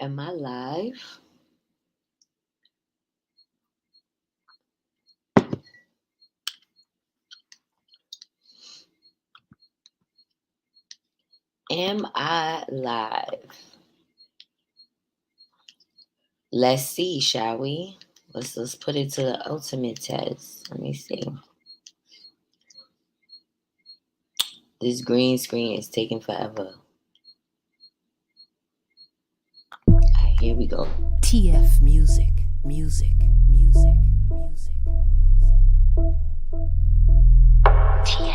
Am I live? Am I live? Let's see, shall we? Let's put it to the ultimate test. Let me see. This green screen is taking forever. All right, here we go. TF music, music, music, music, music.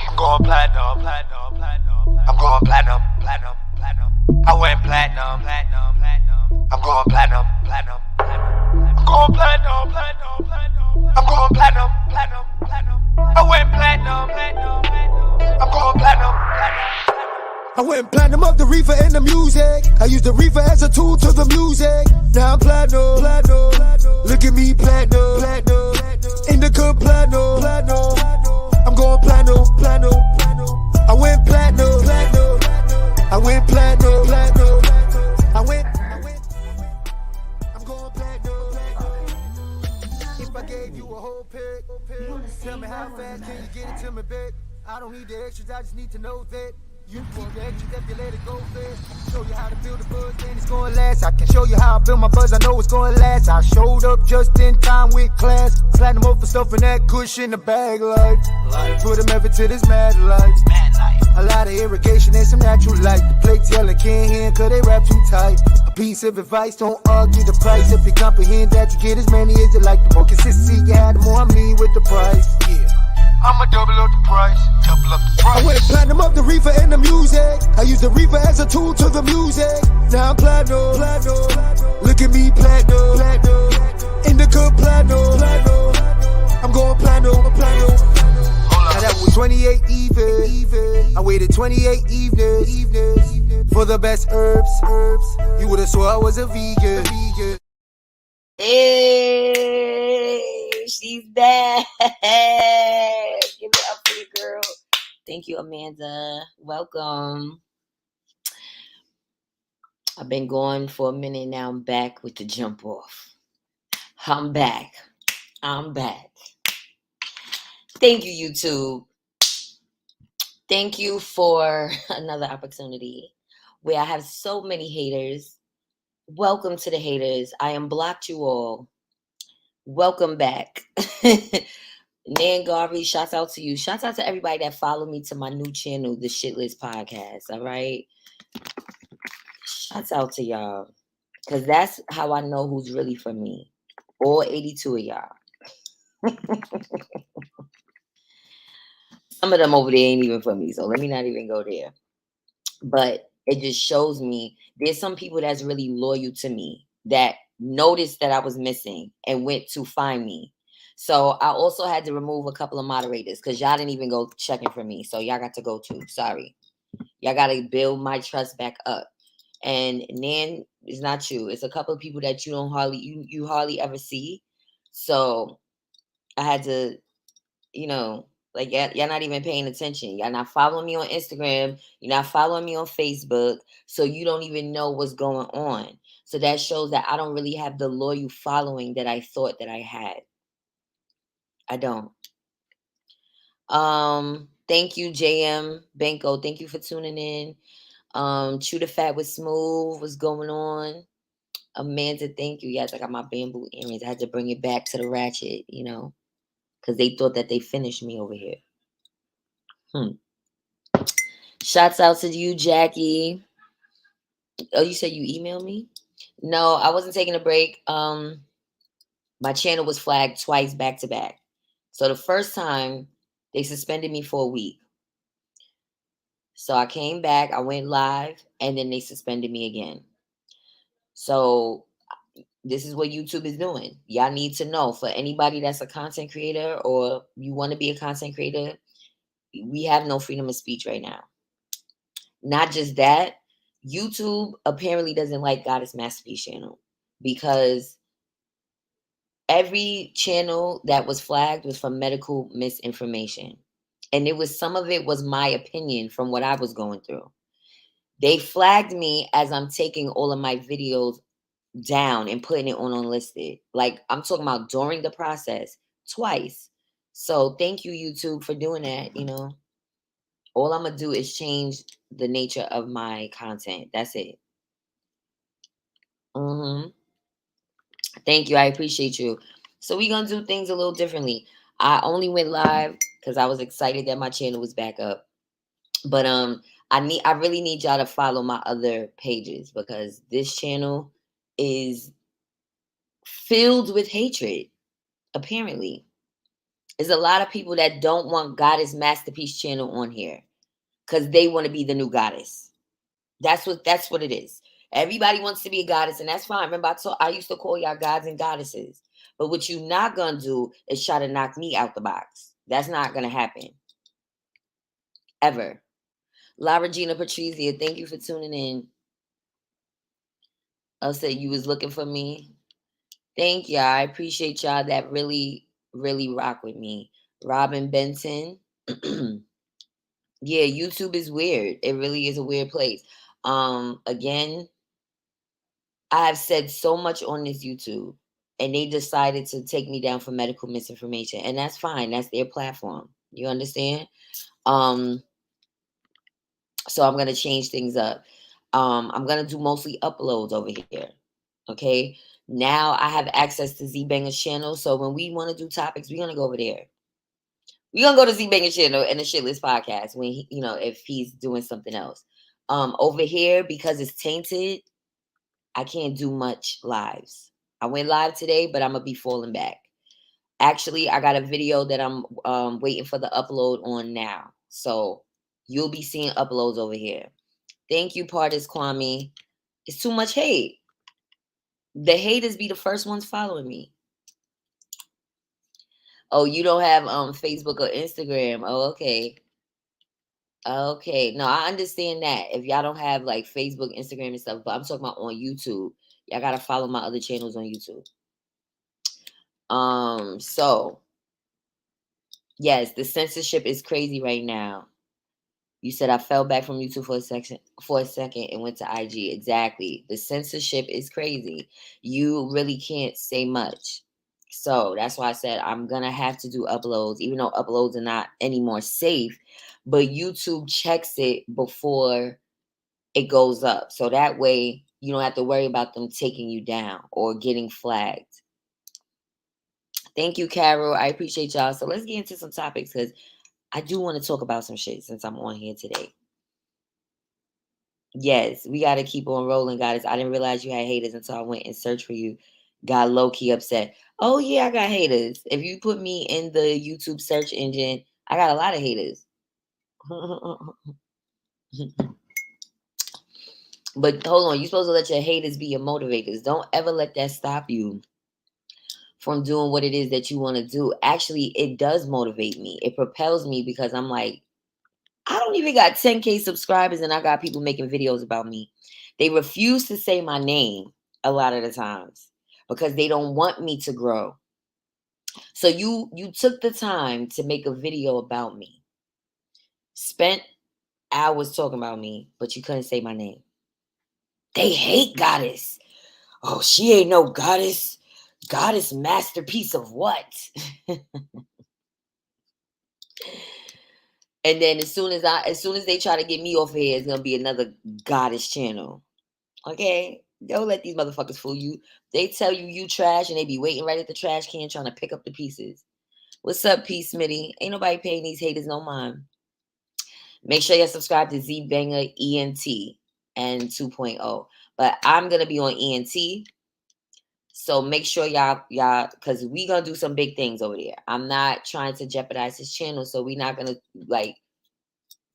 I'm going platinum, platinum, platinum. I'm going platinum, platinum, platinum. I went platinum, platinum, platinum. I'm going platinum, platinum, platinum. I'm going platinum, platinum, platinum. I'm going platinum, platinum, platinum. I went platinum, platinum, platinum. I'm going platinum, platinum. I went platinum up the reefer and the music. I used the reefer as a tool to the music. Now I'm platinum, platinum. Look at me, platinum, platinum. Indica, platinum, platinum. I'm going platinum, platinum. I went platinum, platinum. I went platinum, platinum. I'm going platinum, platinum. If I gave you a whole pick, tell me how fast can you get it to me, babe? I don't need the extras, I just need to know that you want the extras if you let it go fast. Show you how to build a buzz, and it's gonna last. I can show you how I build my buzz, I know it's gonna last. I showed up just in time with class. Platinum up for stuff in that cushion in the bag life. Put them ever to this mad life. A lot of irrigation and some natural light. The plates yelling, can't hear cause they wrap too tight. A piece of advice, don't argue the price. If you comprehend that, you get as many as you like. The more consistency you have, the more I mean with the price. Yeah. I'ma double up the price, double up the price. I went platinum up the reefer and the music. I used the reefer as a tool to the music. Now I'm platinum, platinum. Look at me, platinum, platinum. Indica, platinum, platinum. I'm going platinum, platinum. Now that was 28 even. I waited 28 evenings for the best herbs. You would've swore I was a vegan. Hey, she's back. Give it up for your girl. Thank you, Amanda. Welcome. I've been gone for a minute now. I'm back with the jump off. I'm back. Thank you, YouTube. Thank you for another opportunity where I have so many haters. Welcome to the haters. I unblocked you all. Welcome back. Nan Garvey, shouts out to you. Shouts out to everybody that followed me to my new channel, the Shitless Podcast. All right. Shouts out to y'all. Because that's how I know who's really for me. All 82 of y'all. Some of them over there ain't even for me. So let me not even go there. But it just shows me there's some people that's really loyal to me that noticed that I was missing and went to find me. So I also had to remove a couple of moderators because y'all didn't even go checking for me. So y'all got to go too. Sorry. Y'all got to build my trust back up. And Nan is not you. It's a couple of people that you don't you hardly ever see. So I had to, like y'all not even paying attention. Y'all not following me on Instagram. You're not following me on Facebook. So you don't even know what's going on. So that shows that I don't really have the loyal following that I thought that I had. I don't. Thank you, JM Benko. Thank you for tuning in. Chew the Fat with Smooth. What's going on? Amanda, thank you. Yes, I got my bamboo earrings. I had to bring it back to the ratchet, because they thought that they finished me over here. Shouts out to you, Jackie. Oh, you said you emailed me? No, I wasn't taking a break. My channel was flagged twice back to back. So the first time they suspended me for a week. So I came back, I went live, and then they suspended me again. So this is what YouTube is doing. Y'all need to know, for anybody that's a content creator or you want to be a content creator, we have no freedom of speech right now. Not just that, YouTube apparently doesn't like Goddess Masterpiece channel because every channel that was flagged was for medical misinformation. And some of it was my opinion from what I was going through. They flagged me as I'm taking all of my videos down and putting it on unlisted. Like, I'm talking about during the process twice. So thank you, YouTube, for doing that. All I'm gonna do is change the nature of my content. That's it. Thank you. I appreciate you. So we're gonna do things a little differently. I only went live because I was excited that my channel was back up. But I really need y'all to follow my other pages because this channel is filled with hatred. Apparently, there's a lot of people that don't want Goddess Masterpiece channel on here because they want to be the new goddess. That's what it is. Everybody wants to be a goddess, and that's fine. Remember, I used to call y'all gods and goddesses. But what you're not gonna do is try to knock me out the box. That's not gonna happen. Ever. La Regina Patrizia, thank you for tuning in. I'll say you was looking for me. Thank y'all. I appreciate y'all that really, really rock with me. Robin Benton. Yeah, YouTube is weird. It really is a weird place. Again, I have said so much on this YouTube, and they decided to take me down for medical misinformation, and that's fine. That's their platform. You understand? So I'm gonna change things up. I'm gonna do mostly uploads over here. Okay. Now I have access to Z Banger's channel, so when we want to do topics, we're gonna go over there. We're gonna go to Z Banger's channel and the Shitless podcast when if he's doing something else. Over here, because it's tainted, I can't do much lives. I went live today, but I'm gonna be falling back. Actually, I got a video that I'm waiting for the upload on now. So you'll be seeing uploads over here. Thank you, Partis Kwame. It's too much hate. The haters be the first ones following me. Oh, you don't have Facebook or Instagram. Oh, okay. Okay. No, I understand that. If y'all don't have like Facebook, Instagram, and stuff, but I'm talking about on YouTube. Y'all gotta follow my other channels on YouTube. So yes, the censorship is crazy right now. You said I fell back from YouTube for a second and went to IG. Exactly. The censorship is crazy. You really can't say much. So that's why I said I'm gonna have to do uploads, even though uploads are not anymore safe. But YouTube checks it before it goes up. So that way you don't have to worry about them taking you down or getting flagged. Thank you, Carol. I appreciate y'all. So let's get into some topics because I do want to talk about some shit since I'm on here today. Yes, we got to keep on rolling, guys. I didn't realize you had haters until I went and searched for you. Got low-key upset. Oh, yeah, I got haters. If you put me in the YouTube search engine, I got a lot of haters. But hold on, you're supposed to let your haters be your motivators. Don't ever let that stop you from doing what it is that you want to do. Actually, it does motivate me. It propels me because I'm like, I don't even got 10K subscribers and I got people making videos about me. They refuse to say my name a lot of the times because they don't want me to grow. So you took the time to make a video about me. Spent hours talking about me, but you couldn't say my name. They hate Goddess. Oh, she ain't no goddess. Goddess masterpiece of what? And then as soon as they try to get me off here, it's gonna be another goddess channel. Okay? Don't let these motherfuckers fool you. They tell you trash and they be waiting right at the trash can trying to pick up the pieces. What's up, P. Smitty? Ain't nobody paying these haters no mind. Make sure you subscribe to Z Banger ENT and 2.0. But I'm gonna be on ENT. So make sure y'all, because we gonna do some big things over there. I'm not trying to jeopardize his channel, so we're not gonna like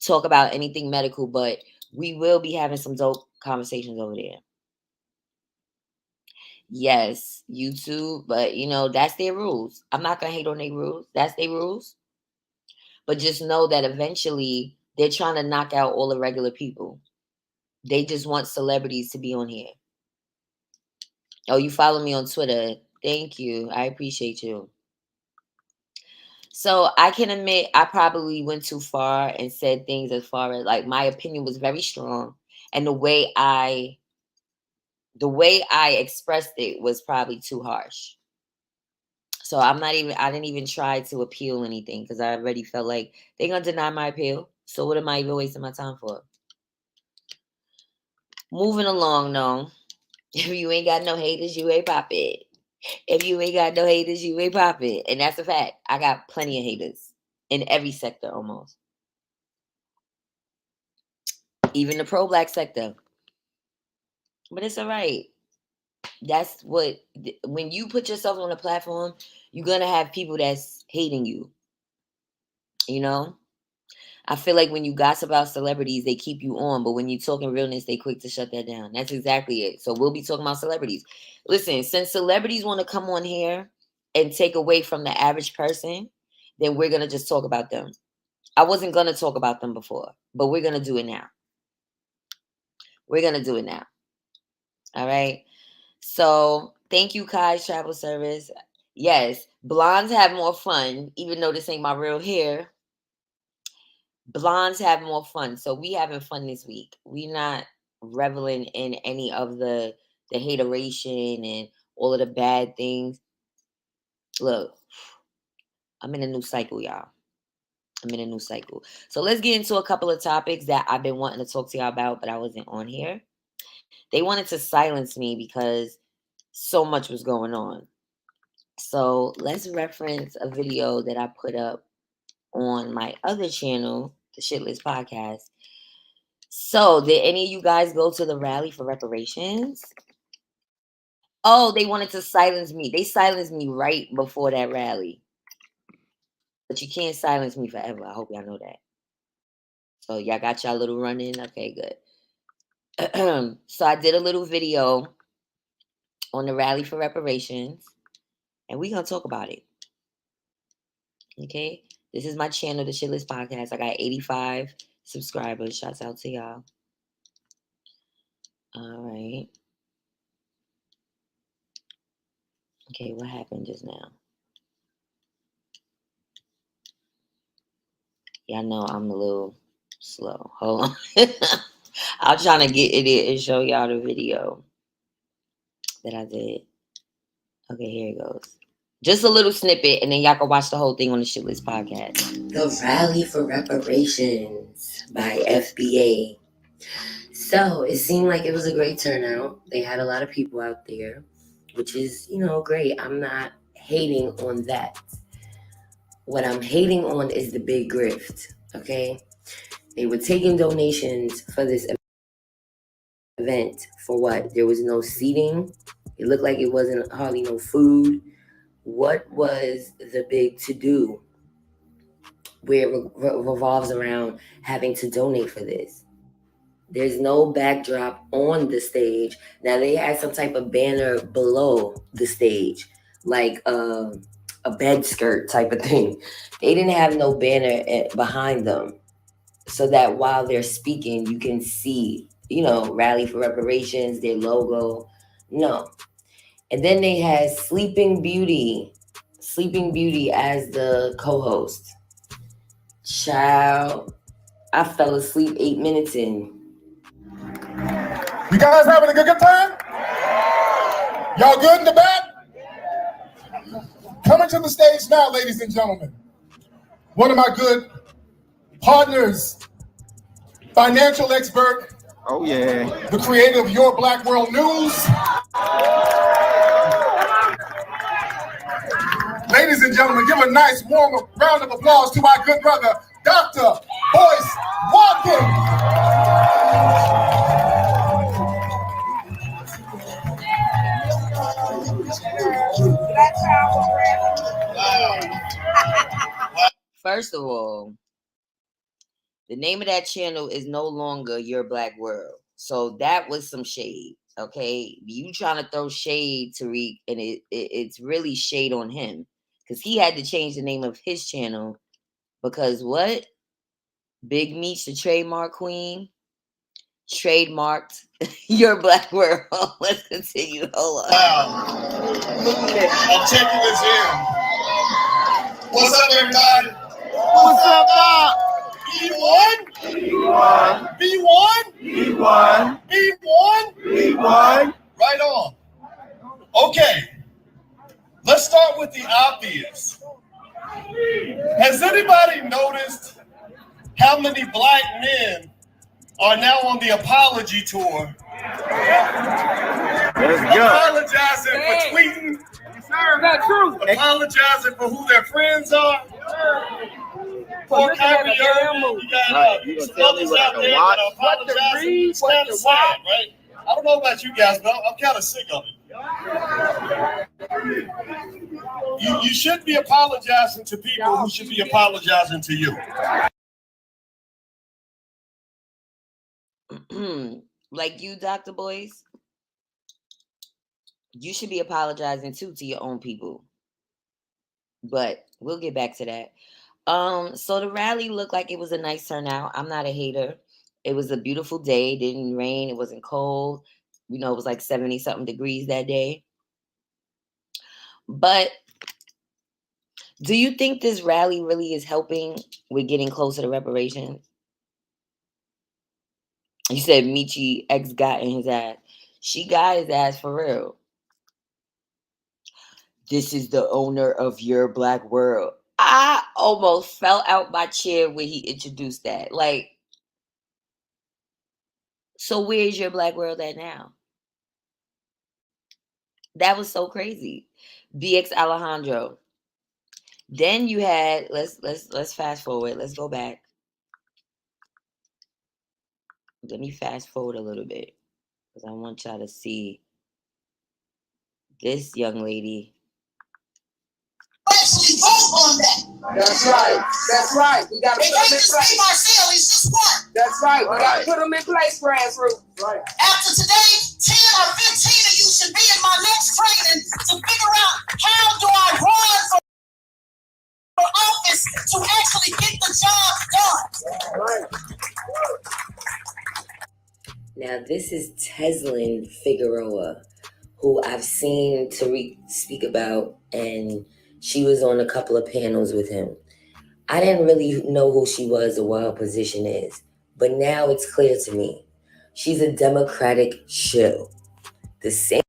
talk about anything medical, but we will be having some dope conversations over there. Yes, YouTube, but that's their rules. I'm not gonna hate on their rules. That's their rules. But just know that eventually they're trying to knock out all the regular people. They just want celebrities to be on here. Oh, you follow me on Twitter. Thank you. I appreciate you. So I can admit I probably went too far and said things as far as like my opinion was very strong. And the way I the way I expressed it was probably too harsh. So I didn't even try to appeal anything because I already felt like they're going to deny my appeal. So what am I even wasting my time for? Moving along, no. If you ain't got no haters, you ain't poppin'. If you ain't got no haters, you ain't poppin'. And that's a fact. I got plenty of haters in every sector almost. Even the pro-black sector. But it's all right. That's what, when you put yourself on a platform, you're going to have people that's hating you. You know? I feel like when you gossip about celebrities, they keep you on. But when you talking realness, they quick to shut that down. That's exactly it. So we'll be talking about celebrities. Listen, since celebrities want to come on here and take away from the average person, then we're going to just talk about them. I wasn't going to talk about them before, but we're going to do it now. We're going to do it now. All right. So thank you, Kai's Travel Service. Yes, blondes have more fun, even though this ain't my real hair. Blondes have more fun. So we having fun this week. We not reveling in any of the hateration and all of the bad things. Look, I'm in a new cycle, y'all. I'm in a new cycle. So let's get into a couple of topics that I've been wanting to talk to y'all about, but I wasn't on here. They wanted to silence me because so much was going on. So let's reference a video that I put up on my other channel, the Shitless Podcast. So, did any of you guys go to the rally for reparations? Oh, they wanted to silence me. They silenced me right before that rally. But you can't silence me forever. I hope y'all know that. So, y'all got y'all little run in? Okay, good. So, I did a little video on the rally for reparations. And we're going to talk about it. Okay? This is my channel, the Shitless Podcast. I got 85 subscribers. Shouts out to y'all. All right. Okay, what happened just now? Y'all know I'm a little slow. Hold on. I'm trying to get it and show y'all the video that I did. Okay, here it goes. Just a little snippet, and then y'all can watch the whole thing on the Shitless Podcast. The Rally for Reparations by FBA. So it seemed like it was a great turnout. They had a lot of people out there, which is, great. I'm not hating on that. What I'm hating on is the big grift, okay? They were taking donations for this event for what? There was no seating. It looked like it wasn't hardly no food. What was the big to-do where it revolves around having to donate for this? There's no backdrop on the stage. Now, they had some type of banner below the stage, like a bed skirt type of thing. They didn't have no banner behind them so that while they're speaking, you can see, Rally for Reparations, their logo. No. And then they had Sleeping Beauty as the co-host. Child, I fell asleep 8 minutes in. You guys having a good time? Y'all good in the back? Coming to the stage now, ladies and gentlemen. One of my good partners, financial expert. Oh, yeah. The creator of Your Black World News. Ladies and gentlemen, give a nice warm round of applause to my good brother, Dr. Boyce Watkins. First of all, the name of that channel is no longer Your Black World. So that was some shade, okay? You trying to throw shade, Tariq, and it's really shade on him because he had to change the name of his channel because what? Big Meech, the trademark queen, trademarked Your Black World. Let's continue. Hold on. I'm checking this in. What's up, everybody? What's up, Doc? B1? B1. B1? B1. B1? B1. Right on. Okay, let's start with the obvious. Has anybody noticed how many black men are now on the apology tour? Let's go. Apologizing for tweeting. That's true. Apologizing for who their friends are. For Kyrie Irving, you got You gonna tell me what I out can there watch? that are apologizing. It's kind of sad, right? I don't know about you guys, but I'm kind of sick of it. You should be apologizing to people who should be apologizing to you. Like you, Dr. Boyce, you should be apologizing too to your own people. But we'll get back to that. So the rally looked like it was a nice turnout. I'm not a hater. It was a beautiful day. It didn't rain. It wasn't cold. You know, it was like 70 something degrees that day. But do you think this rally really is helping with getting closer to reparations? You said Michi X got in his ass. She got his ass for real. This is the owner of your black world. I almost fell out my chair when he introduced that. Like, so where's your black world at now? That was so crazy. BX Alejandro. Then you had let's fast forward. Let's go back. Let me fast forward a little bit because I want y'all to see this young lady. Actually vote on that. That's right. That's right. We got to They put can't them in just be place. Marcel, he's just one. That's right. We got to put them in place, grassroots. Right. After today, 10 or 15 of you should be in my next training to figure out how do I run for office to actually get the job done. Right. Now this is Teslin Figueroa, who I've seen Tariq speak about, and she was on a couple of panels with him. I didn't really know who she was or what her position is, but now it's clear to me. She's a Democratic shill. The same.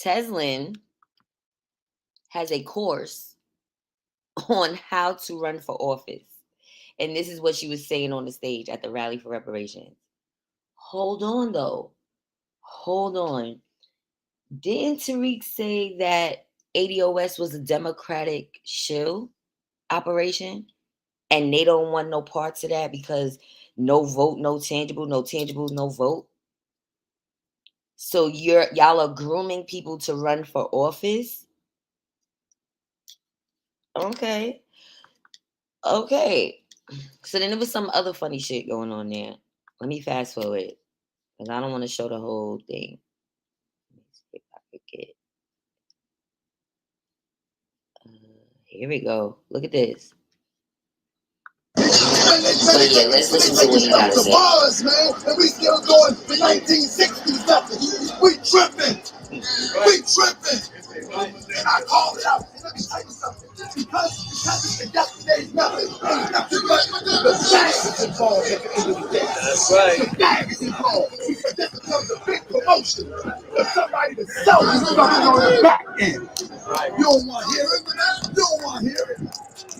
Teslin has a course on how to run for office. And this is what she was saying on the stage at the rally for reparations. Hold on, though. Hold on. Didn't Tariq say that ADOS was a Democratic shill operation? And they don't want no parts of that because no vote, no tangible, no tangible, no vote. So y'all are grooming people to run for office? Okay. So then there was some other funny shit going on there. Let me fast forward because I don't want to show the whole thing. Let me see if I could get. Here we go. Look at this. So yeah, let's listen to what he got to say. Man, and we still going to 1960s nothing. We tripping. We tripping. And I called it out. Let me tell you something. Because it's yesterday's nothing. Ain't nothing but the science involved at the end of the day. That's right. The science involved. Because this becomes a big promotion for somebody to sell you something on the back end. You don't want to hear it. You don't want to hear it.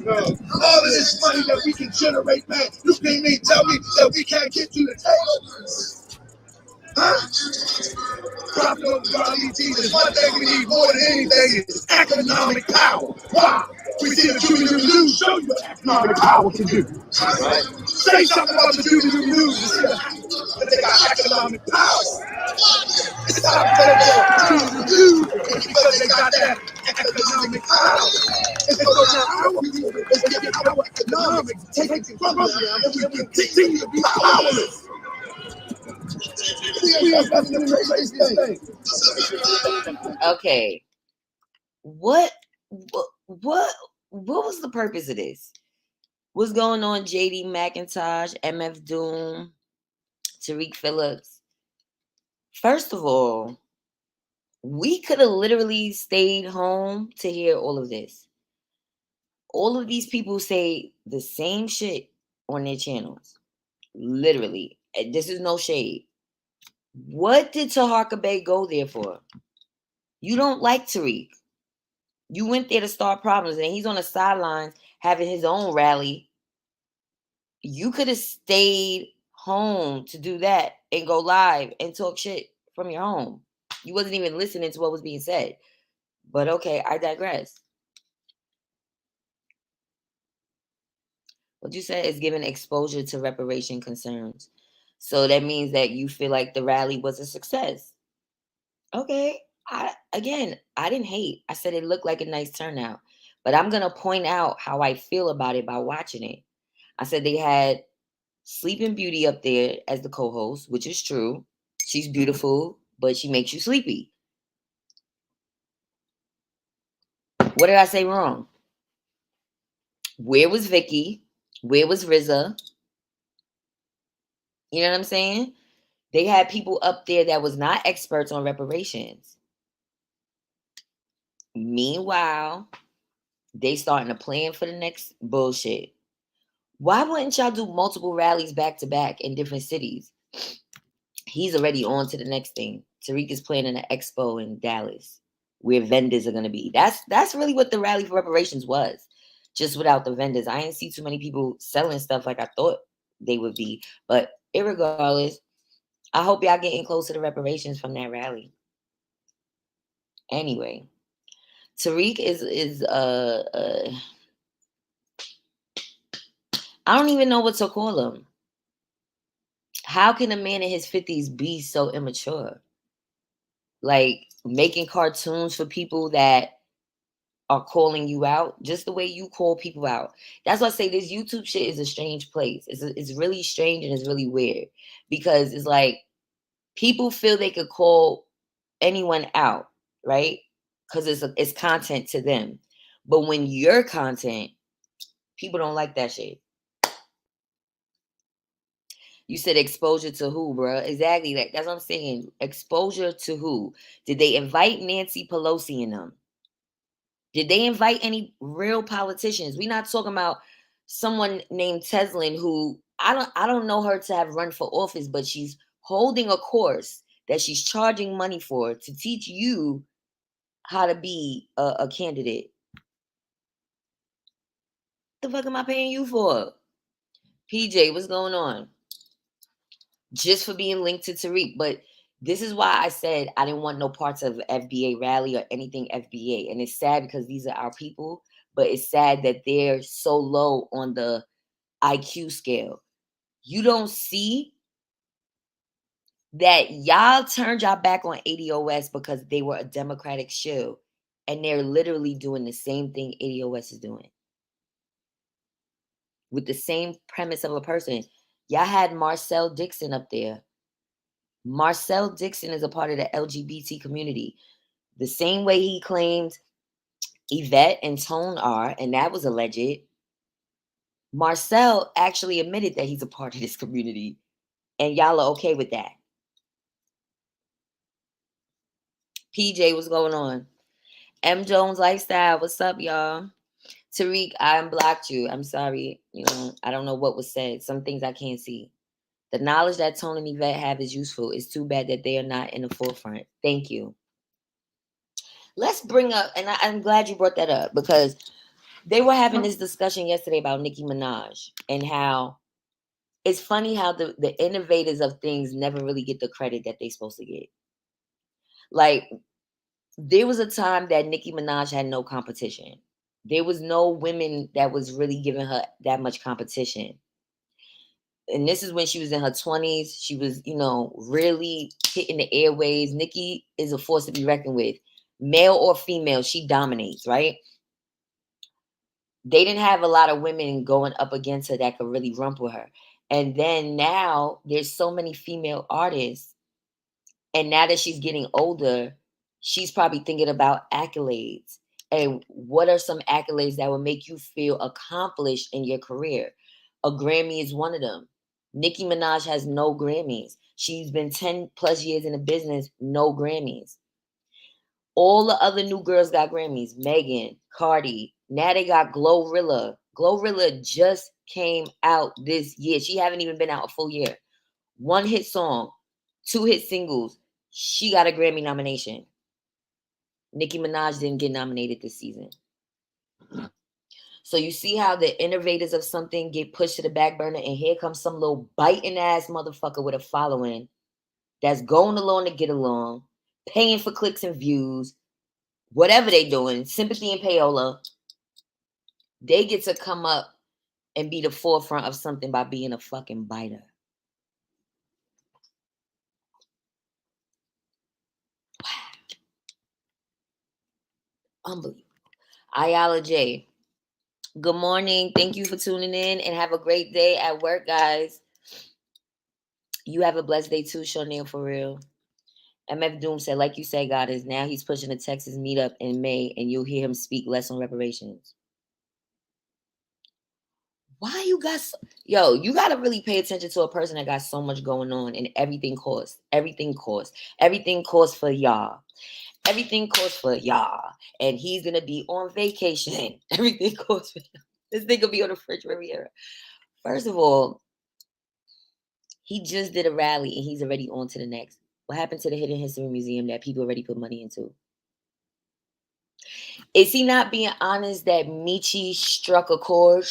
No. All of this money that we can generate, man, you can't even tell me that we can't get to the table. Huh? Profit over God, is one thing we need more than anything is economic power. Why? We see the Judy News show you what economic power can do. Right. Say something about the Judy News and see that they got economic power. It's time for them to Judy News because they got that economic power. And so now our people is getting our economics taken from us and we can continue to be powerless. Okay. What was the purpose of this? What's going on, JD McIntosh, MF Doom, Tariq Phillips? First of all, we could have literally stayed home to hear all of this. All of these people say the same shit on their channels. Literally. This is no shade. What did Taharka Bay go there for? You don't like Tariq. You went there to start problems, and he's on the sidelines having his own rally. You could have stayed home to do that and go live and talk shit from your home. You wasn't even listening to what was being said. But okay, I digress. What you said is giving exposure to reparation concerns. So that means that you feel like the rally was a success. Okay. I didn't hate. I said it looked like a nice turnout. But I'm gonna point out how I feel about it by watching it. I said they had Sleeping Beauty up there as the co-host, which is true. She's beautiful, but she makes you sleepy. What did I say wrong? Where was Vicky? Where was Rizza? You know what I'm saying? They had people up there that was not experts on reparations. Meanwhile, they starting to plan for the next bullshit. Why wouldn't y'all do multiple rallies back to back in different cities? He's already on to the next thing. Tariq is planning an expo in Dallas where vendors are going to be. That's really what the rally for reparations was, just without the vendors. I didn't see too many people selling stuff like I thought they would be. But irregardless, I hope y'all getting close to the reparations from that rally. Anyway, Tariq is I don't even know what to call him. How can a man in his 50s be so immature? Like making cartoons for people that are calling you out, just the way you call people out. That's why I say this YouTube shit is a strange place. It's really strange and it's really weird because it's like people feel they could call anyone out, right? Because it's content to them. But when you're content, people don't like that shit. You said exposure to who, bro? Exactly. That's what I'm saying. Exposure to who? Did they invite Nancy Pelosi in them? Did they invite any real politicians? We're not talking about someone named Teslin who I don't know her to have run for office, but she's holding a course that she's charging money for to teach you how to be a candidate. The fuck am I paying you for? PJ, what's going on? Just for being linked to Tariq. But this is why I said I didn't want no parts of FBA rally or anything FBA. And it's sad because these are our people, but it's sad that they're so low on the IQ scale. You don't see that y'all turned y'all back on ADOS because they were a Democratic shill. And they're literally doing the same thing ADOS is doing. With the same premise of a person. Y'all had Marcel Dixon up there. Marcel Dixon is a part of the LGBT community. The same way he claimed Yvette and Tone are, and that was alleged. Marcel actually admitted that he's a part of this community. And y'all are okay with that. PJ, what's going on? M. Jones Lifestyle, what's up, y'all? Tariq, I unblocked you. I'm sorry. I don't know what was said. Some things I can't see. The knowledge that Tone and Yvette have is useful. It's too bad that they are not in the forefront. Thank you. Let's bring up, and I'm glad you brought that up because they were having this discussion yesterday about Nicki Minaj and how it's funny how the innovators of things never really get the credit that they're supposed to get. Like, there was a time that Nicki Minaj had no competition. There was no women that was really giving her that much competition. And this is when she was in her 20s. She was, really hitting the airwaves. Nicki is a force to be reckoned with. Male or female, she dominates, right? They didn't have a lot of women going up against her that could really rump with her. And then now there's so many female artists. And now that she's getting older, she's probably thinking about accolades. And what are some accolades that will make you feel accomplished in your career? A Grammy is one of them. Nicki Minaj has no Grammys. She's been 10 plus years in the business, no Grammys. All the other new girls got Grammys. Megan, Cardi. Now they got Glorilla. Glorilla just came out this year. She haven't even been out a full year. 1 hit song, 2 hit singles. She got a Grammy nomination. Nicki Minaj didn't get nominated this season. So you see how the innovators of something get pushed to the back burner, and here comes some little biting ass motherfucker with a following that's going along to get along, paying for clicks and views, whatever they doing, sympathy and payola. They get to come up and be the forefront of something by being a fucking biter. Unbelievable. Ayala J. Good morning. Thank you for tuning in and have a great day at work, guys. You have a blessed day too, Chanel, for real. MF Doom said, like you said, God is now he's pushing the Texas meetup in May and you'll hear him speak less on reparations. Why you got yo, you gotta really pay attention to a person that got so much going on and everything costs. Everything costs. Everything costs for y'all. Everything costs for y'all. And he's gonna be on vacation. Everything costs for y'all. This nigga be on the French Riviera. First of all, he just did a rally and he's already on to the next. What happened to the Hidden History Museum that people already put money into? Is he not being honest that Michi struck a chord?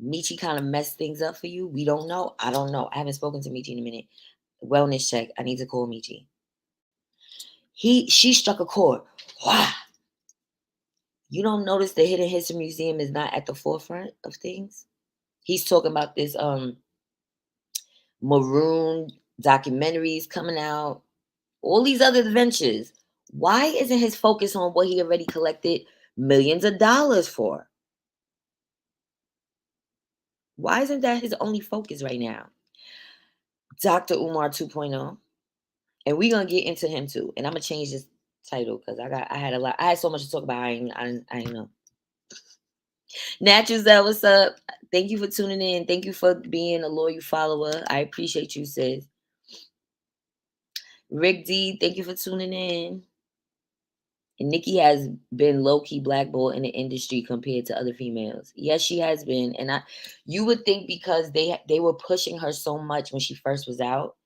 Michi kind of messed things up for you? We don't know. I don't know. I haven't spoken to Michi in a minute. Wellness check. I need to call Michi. She struck a chord. Wow. You don't notice the Hidden History Museum is not at the forefront of things? He's talking about this Maroon documentaries coming out, all these other ventures. Why isn't his focus on what he already collected millions of dollars for? Why isn't that his only focus right now? Dr. Umar 2.0. And we're gonna get into him too. And I'm gonna change this title because I had so much to talk about. I ain't know. Natural Zell, what's up? Thank you for tuning in. Thank you for being a loyal follower. I appreciate you, sis. Rick D, thank you for tuning in. And Nikki has been low-key blackballed in the industry compared to other females. Yes, she has been. And you would think because they were pushing her so much when she first was out,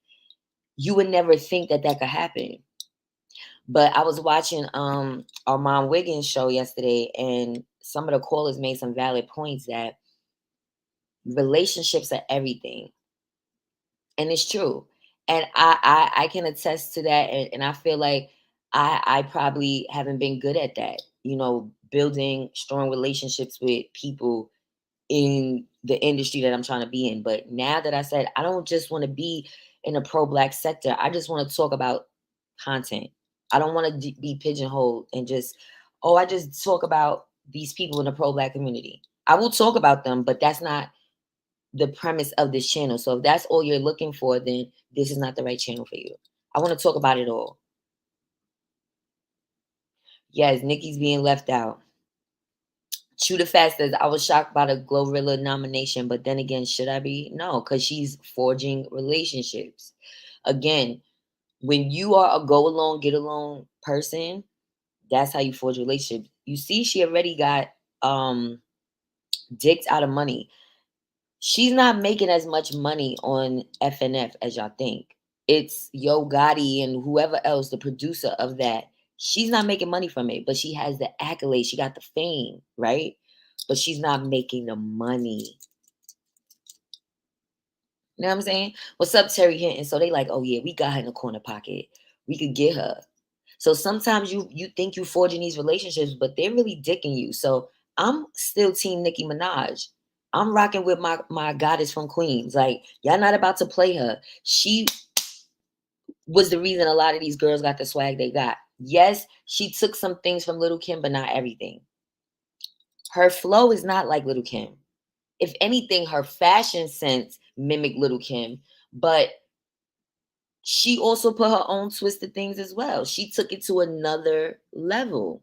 you would never think that could happen. But I was watching Armand Wiggins' show yesterday, and some of the callers made some valid points that relationships are everything. And it's true. And I can attest to that. And I feel like I probably haven't been good at that, building strong relationships with people in the industry that I'm trying to be in. But now that I said, I don't just want to be in a pro-Black sector. I just want to talk about content. I don't want to be pigeonholed and I just talk about these people in the pro-Black community. I will talk about them, but that's not the premise of this channel. So if that's all you're looking for, then this is not the right channel for you. I want to talk about it all. Yes, Nikki's being left out. True to Fast says, I was shocked by the Glorilla nomination, but then again, should I be? No, because she's forging relationships. Again, when you are a go along, get along person, that's how you forge relationships. You see, she already got dicked out of money. She's not making as much money on FNF as y'all think. It's Yo Gotti and whoever else, the producer of that. She's not making money from it, but she has the accolade. She got the fame, right? But she's not making the money. You know what I'm saying? What's up, Terry Hinton? So they like, oh yeah, we got her in the corner pocket. We could get her. So sometimes you think you forging these relationships, but they're really dicking you. So I'm still team Nicki Minaj. I'm rocking with my goddess from Queens. Like, y'all not about to play her. She was the reason a lot of these girls got the swag they got. Yes, she took some things from Little Kim, but not everything. Her flow is not like Little Kim. If anything, her fashion sense mimicked Little Kim, but she also put her own twist of things as well. She took it to another level.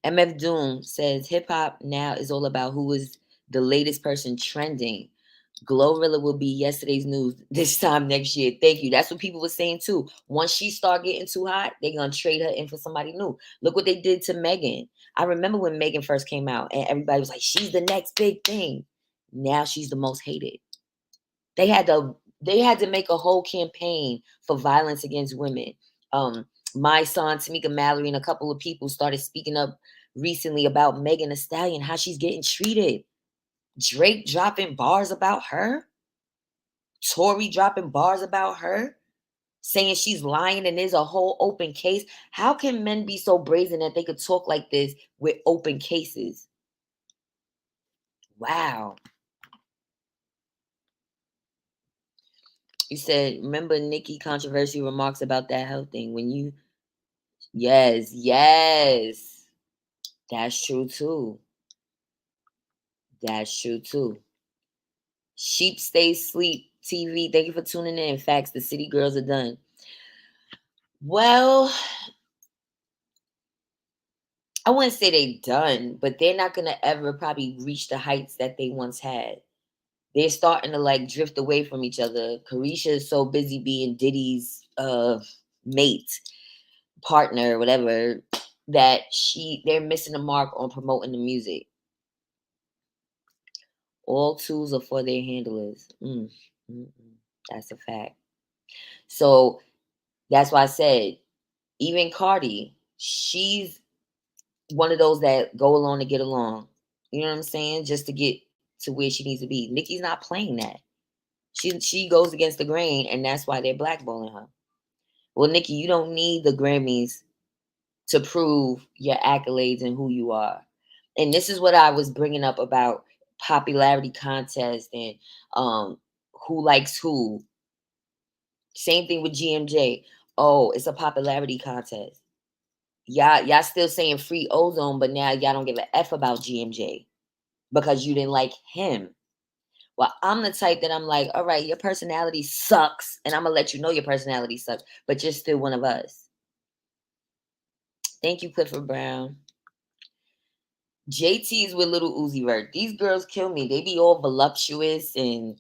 MF Doom says hip hop now is all about who is the latest person trending. Glorilla will be yesterday's news this time next year. Thank you. That's what people were saying too. Once she start getting too hot, they're gonna trade her in for somebody new. Look what they did to Megan. I remember when Megan first came out and everybody was like, she's the next big thing. Now she's the most hated. They had to make a whole campaign for violence against women. My son, Tamika Mallory, and a couple of people started speaking up recently about Megan Thee Stallion, how she's getting treated. Drake dropping bars about her. Tory dropping bars about her, saying she's lying and there's a whole open case. How can men be so brazen that they could talk like this with open cases? Wow. You said, remember Nikki controversy remarks about that health thing when you, yes, that's true too. That's true too. Sheep Stay Sleep TV, thank you for tuning in. Facts, the city girls are done. Well, I wouldn't say they done, but they're not gonna ever probably reach the heights that they once had. They're starting to like drift away from each other. Carisha is so busy being Diddy's mate, partner, whatever, that they're missing the mark on promoting the music. All tools are for their handlers. That's a fact. So that's why I said, even Cardi, she's one of those that go along to get along. You know what I'm saying? Just to get to where she needs to be. Nicki's not playing that. She goes against the grain, and that's why they're blackballing her. Well, Nicki, you don't need the Grammys to prove your accolades and who you are. And this is what I was bringing up about popularity contest and who likes who. Same thing with GMJ. Oh, it's a popularity contest. Y'all still saying free ozone, but now y'all don't give a F about GMJ because you didn't like him. Well, I'm the type that I'm like, all right, your personality sucks, and I'm gonna let you know your personality sucks, but you're still one of us. Thank you, Clifford Brown. JT's with Little Uzi Vert. These girls kill me. They be all voluptuous and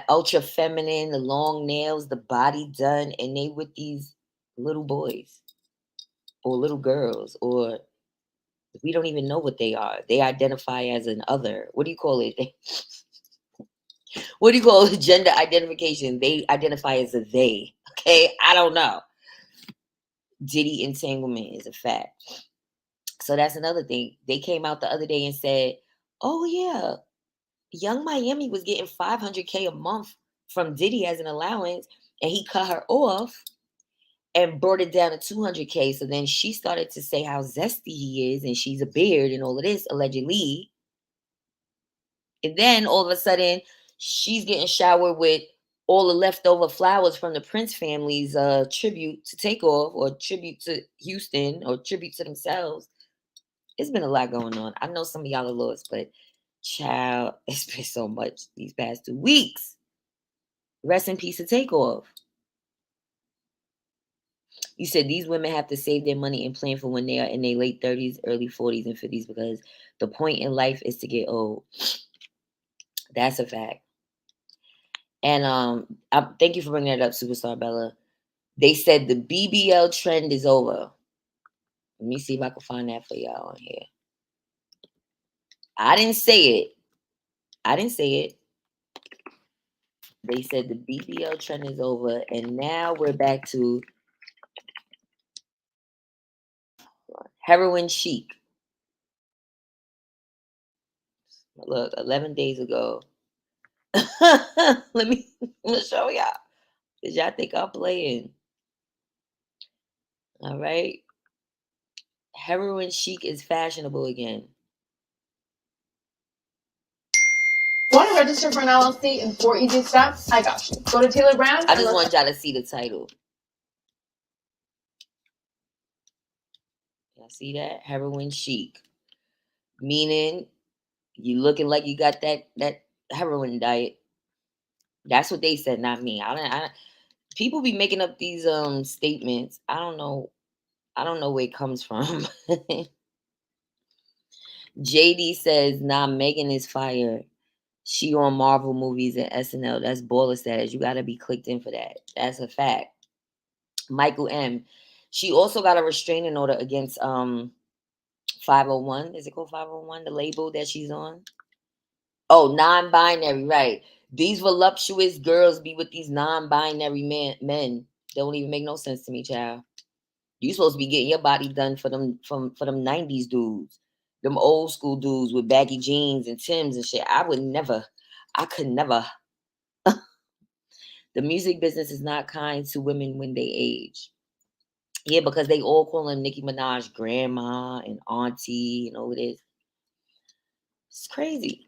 ultra feminine, the long nails, the body done, and they with these little boys or little girls, or we don't even know what they are. They identify as an other. What do you call it? What do you call it? Gender identification? They identify as a they. Okay, I don't know. Diddy entanglement is a fact. So that's another thing. They came out the other day and said, "Oh yeah, Young Miami was getting 500K a month from Diddy as an allowance, and he cut her off and brought it down to 200K." So then she started to say how zesty he is, and she's a beard and all of this allegedly. And then all of a sudden, she's getting showered with all the leftover flowers from the Prince family's tribute to Takeoff, or tribute to Houston, or tribute to themselves. It's been a lot going on. I know some of y'all are lost, but child, it's been so much these past 2 weeks. Rest in peace to Takeoff. You said these women have to save their money and plan for when they are in their late 30s, early 40s, and 50s because the point in life is to get old. That's a fact. And thank you for bringing that up, Superstar Bella. They said the BBL trend is over. Let me see if I can find that for y'all on here. I didn't say it. They said the BBL trend is over, and now we're back to heroin chic. Look, 11 days ago. Let me show y'all. Because y'all think I'm playing. All right. Heroin chic is fashionable again. Want to register for an LLC in 4 easy steps? I got you. Go to Taylor Brown. I just want y'all to see the title. Y'all see that? Heroin chic. Meaning you looking like you got that heroin diet. That's what they said, not me. People be making up these statements. I don't know where it comes from. JD says, nah, Megan is fire. She on Marvel movies and SNL. That's baller status. You gotta be clicked in for that. That's a fact. Michael M. She also got a restraining order against 501. Is it called 501? The label that she's on? Oh, non-binary, right. These voluptuous girls be with these non-binary men. Don't even make no sense to me, child. You supposed to be getting your body done for them 90s dudes. Them old school dudes with baggy jeans and Timbs and shit. I could never. The music business is not kind to women when they age. Yeah, because they all calling Nicki Minaj grandma and auntie and all of this. It's crazy.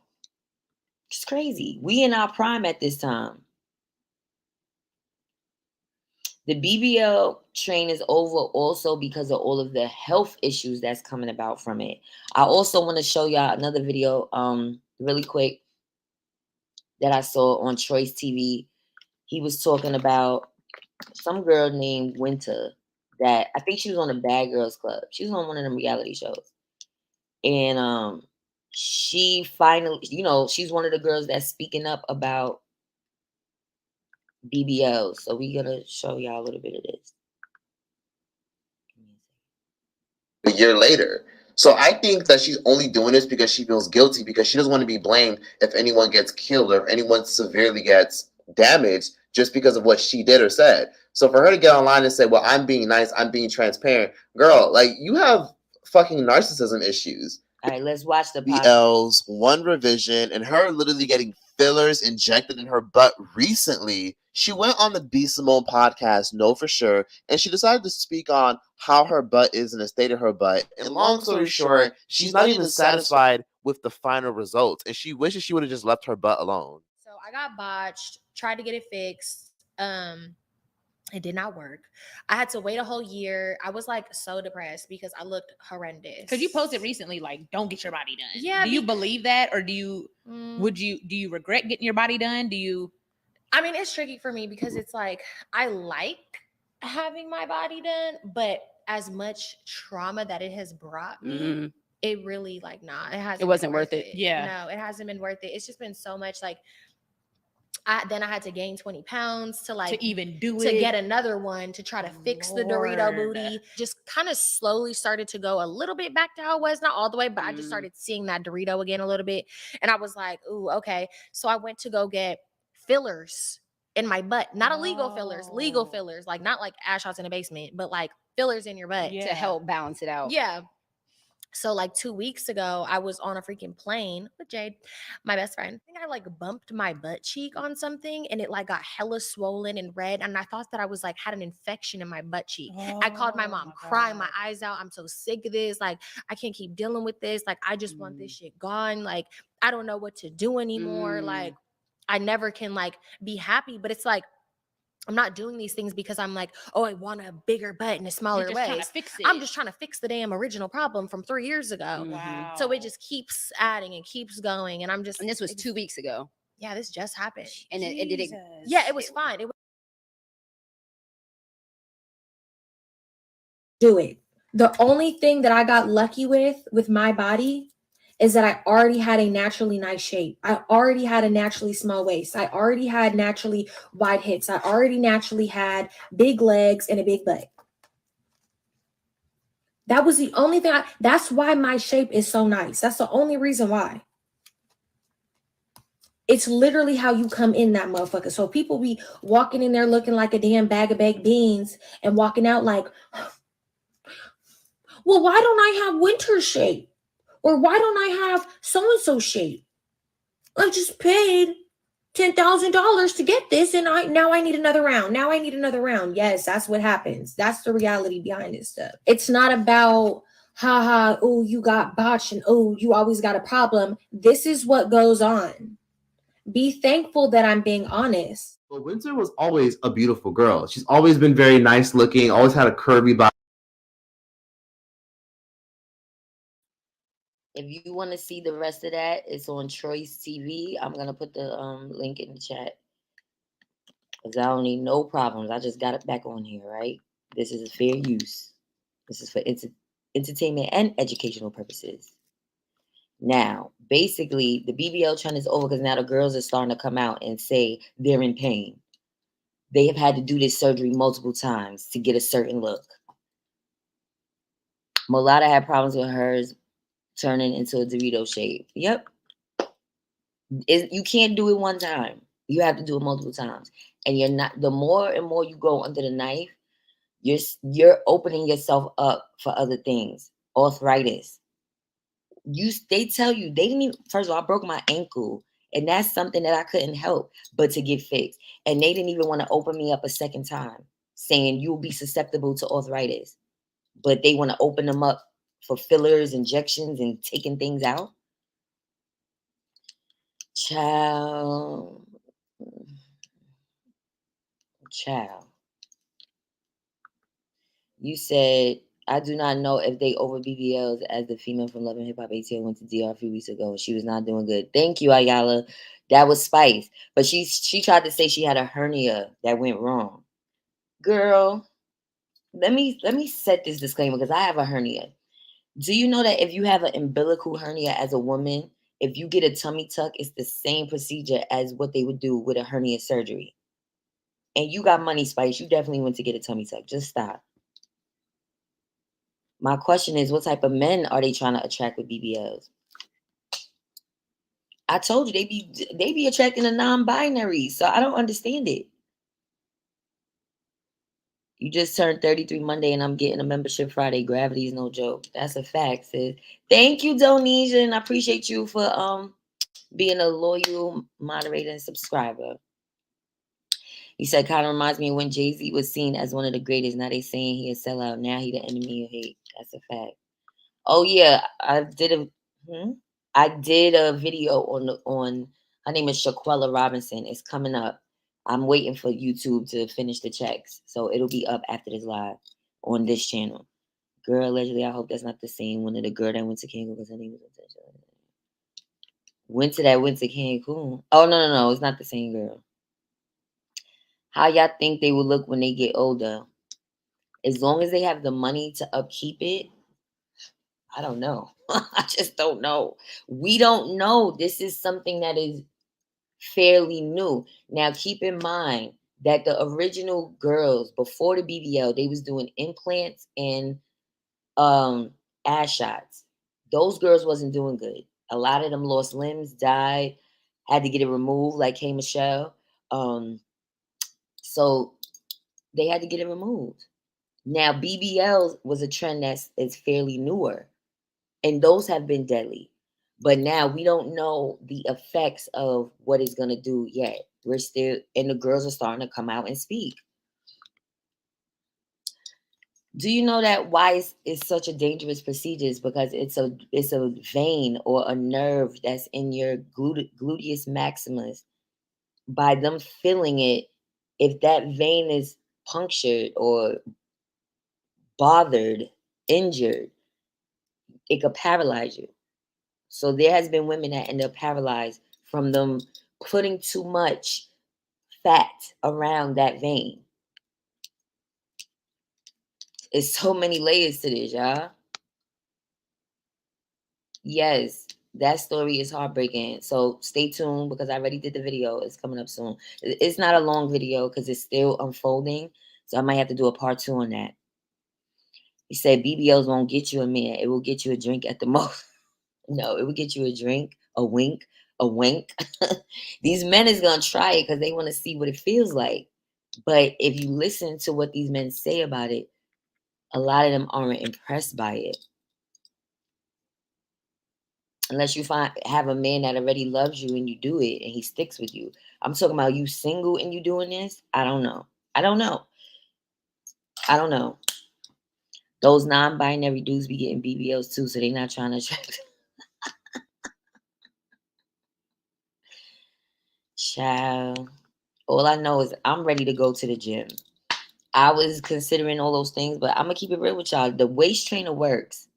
It's crazy. We in our prime at this time. The BBL train is over also because of all of the health issues that's coming about from it. I also want to show y'all another video really quick that I saw on Choice TV. He was talking about some girl named Winter that I think she was on the Bad Girls Club. She was on one of them reality shows. And she finally, she's one of the girls that's speaking up about BBL. So we're gonna show y'all a little bit of this. A year later. So I think that she's only doing this because she feels guilty, because she doesn't want to be blamed if anyone gets killed or if anyone severely gets damaged just because of what she did or said. So for her to get online and say, well, I'm being nice, I'm being transparent, girl, like, you have fucking narcissism issues. All right, let's watch the BL's one revision and her literally getting fillers injected in her butt recently. She went on the B. Simone podcast, Know For Sure, and she decided to speak on how her butt is and the state of her butt. And long story short, she's not even satisfied with the final results, and she wishes she would have just left her butt alone. So I got botched, tried to get it fixed. It did not work. I had to wait a whole year. I was like so depressed because I looked horrendous. Because you posted recently, like, don't get your body done. Yeah. Do you believe that, or do you regret getting your body done? I mean, it's tricky for me because it's like I like having my body done, but as much trauma that it has brought me, it really it wasn't worth it. Yeah. No, it hasn't been worth it. It's just been so much then I had to gain 20 pounds to even do it. To get another one to try to fix the Dorito booty. Just kind of slowly started to go a little bit back to how it was, not all the way, but I just started seeing that Dorito again a little bit. And I was like, ooh, okay. So I went to go get fillers in my butt, not illegal fillers, legal fillers, like not like ash shots in the basement, but like fillers in your butt to help balance it out. Yeah. So 2 weeks ago, I was on a freaking plane with Jade, my best friend. I think I bumped my butt cheek on something and it got hella swollen and red. And I thought that I was had an infection in my butt cheek. I called my mom crying my eyes out. I'm so sick of this. I can't keep dealing with this. I just want this shit gone. I don't know what to do anymore. I never can be happy, but it's I'm not doing these things because I'm oh, I want a bigger butt and a smaller waist. I'm just trying to fix the damn original problem from 3 years ago. Wow. So it just keeps adding and keeps going. And And this was 2 weeks ago. Yeah, this just happened. And it did it. Yeah, it was fine. Do it. The only thing that I got lucky with my body is that I already had a naturally nice shape. I already had a naturally small waist. I already had naturally wide hips. I already naturally had big legs and a big butt. That was the only thing. That's why my shape is so nice. That's the only reason why. It's literally how you come in that motherfucker. So people be walking in there looking like a damn bag of baked beans and walking out well, why don't I have winter shape? Or why don't I have so-and-so shape? I just paid $10,000 to get this, and now I need another round. Now I need another round. Yes, that's what happens. That's the reality behind this stuff. It's not about, haha, oh, you got botched, and oh, you always got a problem. This is what goes on. Be thankful that I'm being honest. Well, Winter was always a beautiful girl. She's always been very nice looking, always had a curvy body. If you want to see the rest of that, it's on Choice TV. I'm going to put the link in the chat. Because I don't need no problems. I just got it back on here, right? This is a fair use. This is for entertainment and educational purposes. Now, basically, the BBL trend is over because now the girls are starting to come out and say they're in pain. They have had to do this surgery multiple times to get a certain look. Mulata had problems with hers turning into a Dorito shape. Yep. You can't do it one time. You have to do it multiple times. And you're not, the more and more you go under the knife, you're opening yourself up for other things. Arthritis. They tell you they didn't even, first of all, I broke my ankle. And that's something that I couldn't help but to get fixed. And they didn't even want to open me up a second time, saying you'll be susceptible to arthritis. But they want to open them up for fillers, injections, and taking things out. Child. Child. You said, I do not know if they over BBLs as the female from Love and Hip Hop ATL went to DR a few weeks ago. She was not doing good. Thank you, Ayala. That was Spice. But she tried to say she had a hernia that went wrong. Girl, let me set this disclaimer because I have a hernia. Do you know that if you have an umbilical hernia as a woman, if you get a tummy tuck, it's the same procedure as what they would do with a hernia surgery? And you got money, Spice. You definitely went to get a tummy tuck. Just stop. My question is, what type of men are they trying to attract with BBLs? I told you they be attracting a non-binary, so I don't understand it. You just turned 33 Monday and I'm getting a membership Friday. Gravity is no joke. That's a fact, sis. Thank you, Donesian. I appreciate you for being a loyal moderator and subscriber. He said, kind of reminds me of when Jay-Z was seen as one of the greatest. Now they saying he a sellout. Now he the enemy of hate. That's a fact. Oh yeah, I did a video on her name is Shaquella Robinson. It's coming up. I'm waiting for YouTube to finish the checks, so it'll be up after this live on this channel. Girl, allegedly, I hope that's not the same one of the girl that went to Cancun because her name was went to Cancun. Oh no, it's not the same girl. How y'all think they will look when they get older? As long as they have the money to upkeep it, I don't know. I just don't know. We don't know. This is something that is fairly new. Now, keep in mind that the original girls before the BBL, they was doing implants and ass shots. Those girls wasn't doing good. A lot of them lost limbs, died, had to get it removed, like K Michelle. So they had to get it removed. Now, BBL was a trend is fairly newer, and those have been deadly. But now we don't know the effects of what it's gonna do yet. We're still, and the girls are starting to come out and speak. Do you know that why it's such a dangerous procedure? Is because it's a vein or a nerve that's in your gluteus maximus. By them feeling it, if that vein is punctured or bothered, injured, it could paralyze you. So there has been women that end up paralyzed from them putting too much fat around that vein. It's so many layers to this, y'all. Yes, that story is heartbreaking. So stay tuned because I already did the video. It's coming up soon. It's not a long video because it's still unfolding. So I might have to do a part 2 on that. He said BBLs won't get you a man. It will get you a drink at the most. No, it will get you a drink, a wink, a wink. These men is going to try it because they want to see what it feels like. But if you listen to what these men say about it, a lot of them aren't impressed by it. Unless you have a man that already loves you and you do it and he sticks with you. I'm talking about you single and you doing this. I don't know. Those non-binary dudes be getting BBLs too, so they're not trying to attract. Child. All I know is I'm ready to go to the gym. I was considering all those things, but I'm gonna keep it real with y'all. The waist trainer works.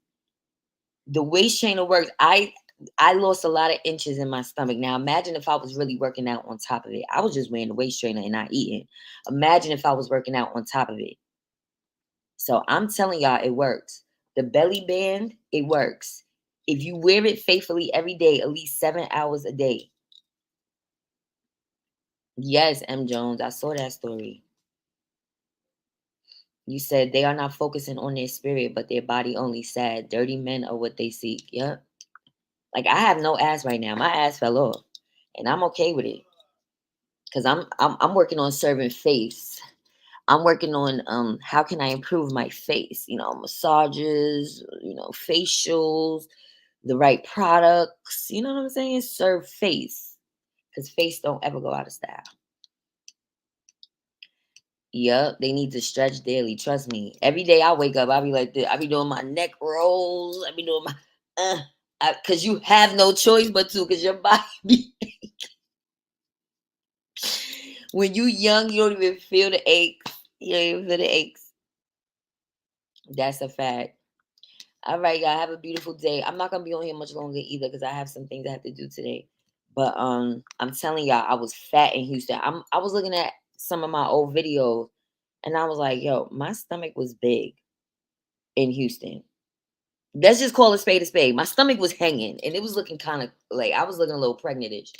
I lost a lot of inches in my stomach. Now imagine if I was really working out on top of it. I was just wearing the waist trainer and not eating. Imagine if I was working out on top of it. So I'm telling y'all, it works. The belly band, it works. If you wear it faithfully every day, at least 7 hours a day. Yes, M. Jones, I saw that story. You said they are not focusing on their spirit, but their body only sad. Dirty men are what they seek. Yep. Like I have no ass right now. My ass fell off. And I'm okay with it. Cause I'm working on serving face. I'm working on how can I improve my face? You know, massages, you know, facials, the right products. You know what I'm saying? Serve face. Cause face don't ever go out of style. Yep, they need to stretch daily. Trust me. Every day I wake up, I be like this. I be doing my neck rolls. I be doing my cause you have no choice but to, cause your body be when you young, you don't even feel the aches. You don't even feel the aches. That's a fact. All right, y'all. Have a beautiful day. I'm not gonna be on here much longer either because I have some things I have to do today. But I'm telling y'all, I was fat in Houston. I was looking at some of my old videos and I was like, yo, my stomach was big in Houston. Let's just call a spade a spade. My stomach was hanging and it was looking kind of like I was looking a little pregnantish.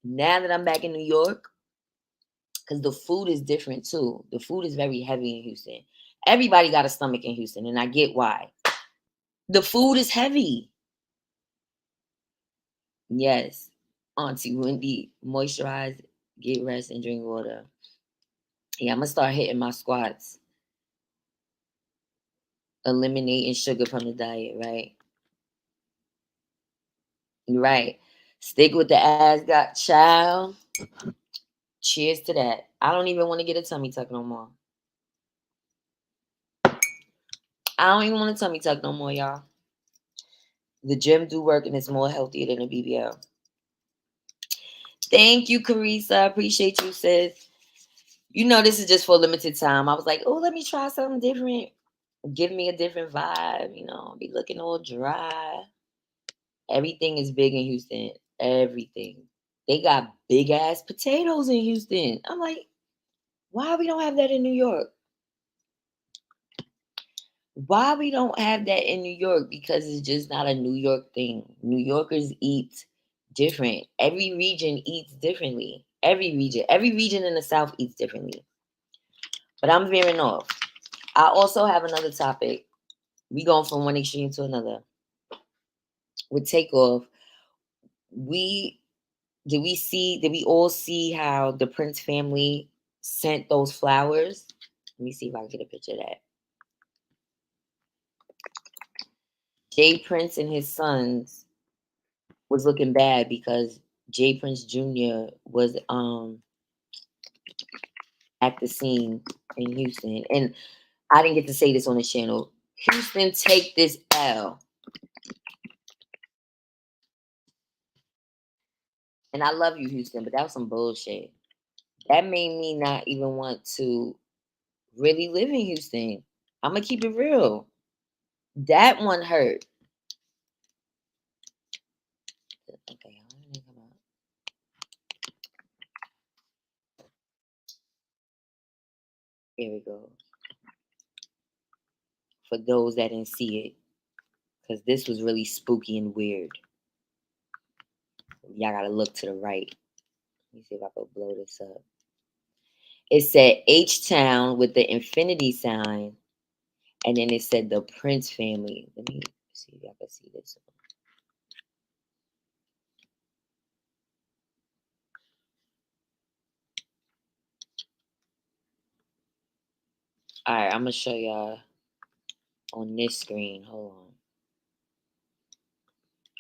Now that I'm back in New York, because the food is different too. The food is very heavy in Houston. Everybody got a stomach in Houston, and I get why. The food is heavy. Yes. Auntie Wendy, moisturize, get rest, and drink water. Yeah, I'm gonna start hitting my squats. Eliminating sugar from the diet, right? Right. Stick with the ass got child. Cheers to that. I don't even want to get a tummy tuck no more. I don't even want a tummy tuck no more, y'all. The gym do work and it's more healthier than a BBL. Thank you, Carissa. I appreciate you, sis. You know, this is just for a limited time. I was like, oh, let me try something different. Give me a different vibe. You know, be looking all dry. Everything is big in Houston. Everything. They got big ass potatoes in Houston. I'm like, why we don't have that in New York? Why we don't have that in New York? Because it's just not a New York thing. New Yorkers eat different. Every region eats differently. Every region in the South eats differently. But I'm veering off. I also have another topic. We going from one extreme to another. With Takeoff, did we all see how the Prince family sent those flowers? Let me see if I can get a picture of that. Jay Prince and his sons was looking bad because Jay Prince Jr. was at the scene in Houston. And I didn't get to say this on the channel. Houston, take this L. And I love you, Houston, but that was some bullshit. That made me not even want to really live in Houston. I'm gonna keep it real. That one hurt. Okay, here we go. For those that didn't see it, because this was really spooky and weird. Y'all gotta look to the right. Let me see if I can blow this up. It said H-Town with the infinity sign, and then it said the Prince family. Let me see if I can see this one. All right, I'm gonna show y'all on this screen. Hold on.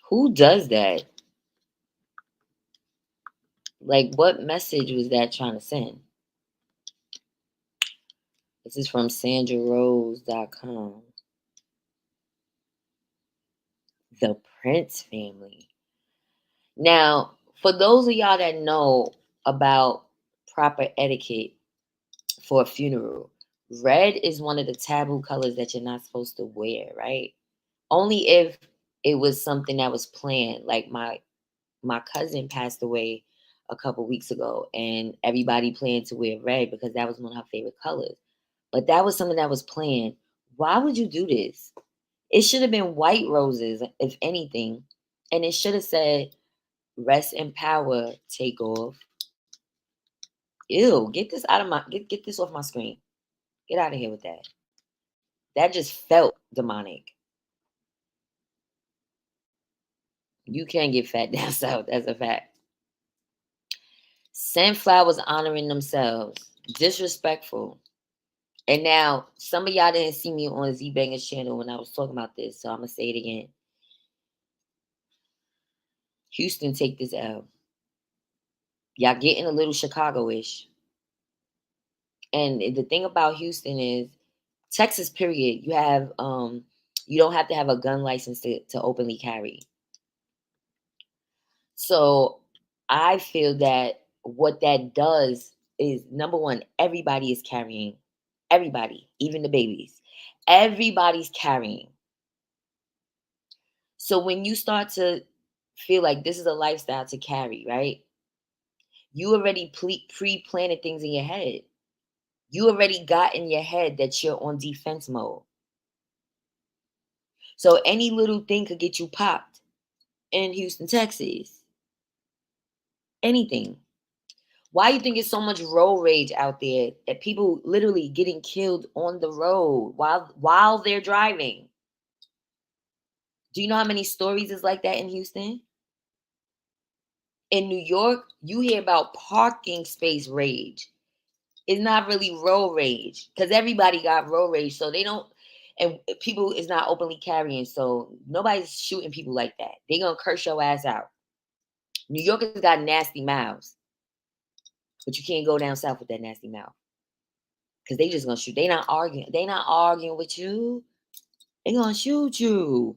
Who does that? Like, what message was that trying to send? This is from sandrarose.com. The Prince family. Now, for those of y'all that know about proper etiquette for a funeral, red is one of the taboo colors that you're not supposed to wear, right? Only if it was something that was planned. Like my cousin passed away a couple weeks ago and everybody planned to wear red because that was one of her favorite colors. But that was something that was planned. Why would you do this? It should have been white roses, if anything. And it should have said, rest in power, Takeoff. Ew, get this out of my get this off my screen. Get out of here with that. That just felt demonic. You can't get fat down south. That's a fact. Sunflowers honoring themselves. Disrespectful. And now, some of y'all didn't see me on Z Banger's channel when I was talking about this, so I'm going to say it again. Houston, take this L. Y'all getting a little Chicago-ish. And the thing about Houston is, Texas, period, you have, you don't have to have a gun license to openly carry. So I feel that what that does is, number one, everybody is carrying. Everybody, even the babies. Everybody's carrying. So when you start to feel like this is a lifestyle to carry, right? You already pre-planted things in your head. You already got in your head that you're on defense mode. So any little thing could get you popped in Houston, Texas. Anything. Why you think it's so much road rage out there that people literally getting killed on the road while they're driving? Do you know how many stories is like that in Houston? In New York, you hear about parking space rage. It's not really road rage because everybody got road rage, so they don't. And people is not openly carrying, so nobody's shooting people like that. They gonna curse your ass out. New York has got nasty mouths, but you can't go down south with that nasty mouth because they just gonna shoot. They not arguing. They not arguing with you. They gonna shoot you.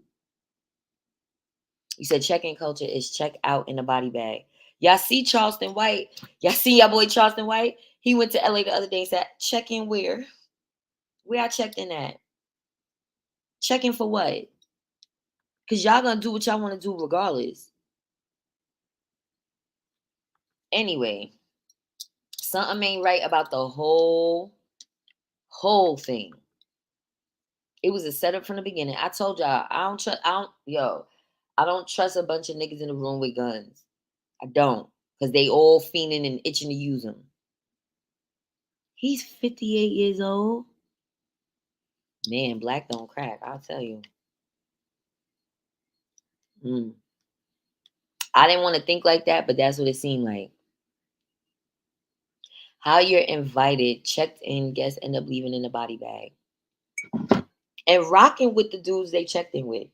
You said check-in culture is check out in a body bag. Y'all see Charleston White? Y'all see y'all boy Charleston White? He went to LA the other day and said, check in where? Where I checked in at? Check in for what? Because y'all gonna do what y'all want to do regardless. Anyway, something ain't right about the whole thing. It was a setup from the beginning. I told y'all, I don't trust a bunch of niggas in the room with guns. I don't. Because they all fiending and itching to use them. He's 58 years old. Man, black don't crack, I'll tell you. I didn't want to think like that, but that's what it seemed like. How you're invited, checked in, guests end up leaving in a body bag. And rocking with the dudes they checked in with.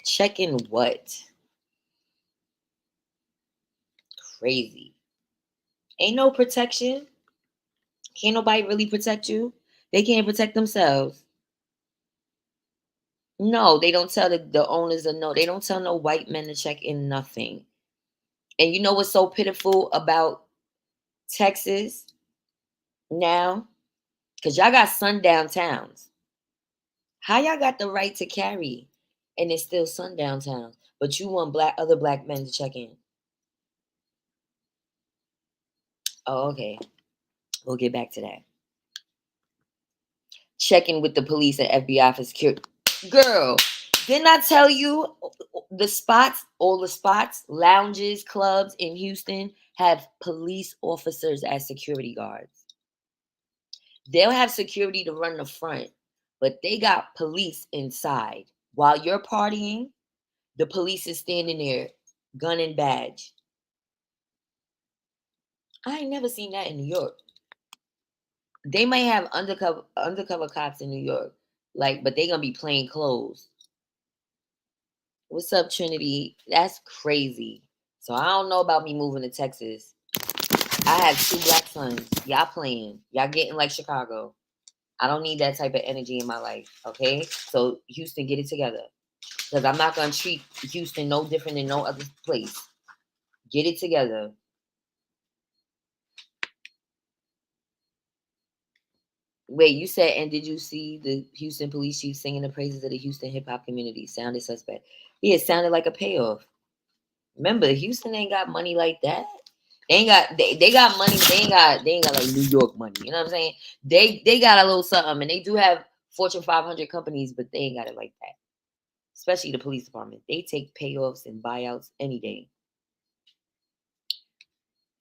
Checking what? Crazy. Ain't no protection. Can't nobody really protect you. They can't protect themselves. No, they don't tell the owners no. They don't tell no white men to check in nothing. And you know what's so pitiful about Texas now? Because y'all got sundown towns. How y'all got the right to carry and it's still sundown towns, but you want other black men to check in? Oh, okay. We'll get back to that. Checking with the police and FBI for security. Girl, didn't I tell you all the spots, lounges, clubs in Houston have police officers as security guards. They'll have security to run the front, but they got police inside. While you're partying, the police is standing there, gun and badge. I ain't never seen that in New York. They may have undercover cops in New York, but they gonna be plain clothes. What's up, Trinity? That's crazy. So I don't know about me moving to Texas. I have 2 black sons. Y'all playing. Y'all getting like Chicago. I don't need that type of energy in my life, okay? So Houston, get it together. Because I'm not going to treat Houston no different than no other place. Get it together. Wait, you said, and did you see the Houston police chief singing the praises of the Houston hip-hop community? Sounded suspect. Yeah, it sounded like a payoff. Remember, Houston ain't got money like that. They got money, but they ain't got like New York money. You know what I'm saying? They got a little something, and they do have Fortune 500 companies, but they ain't got it like that. Especially the police department. They take payoffs and buyouts any day.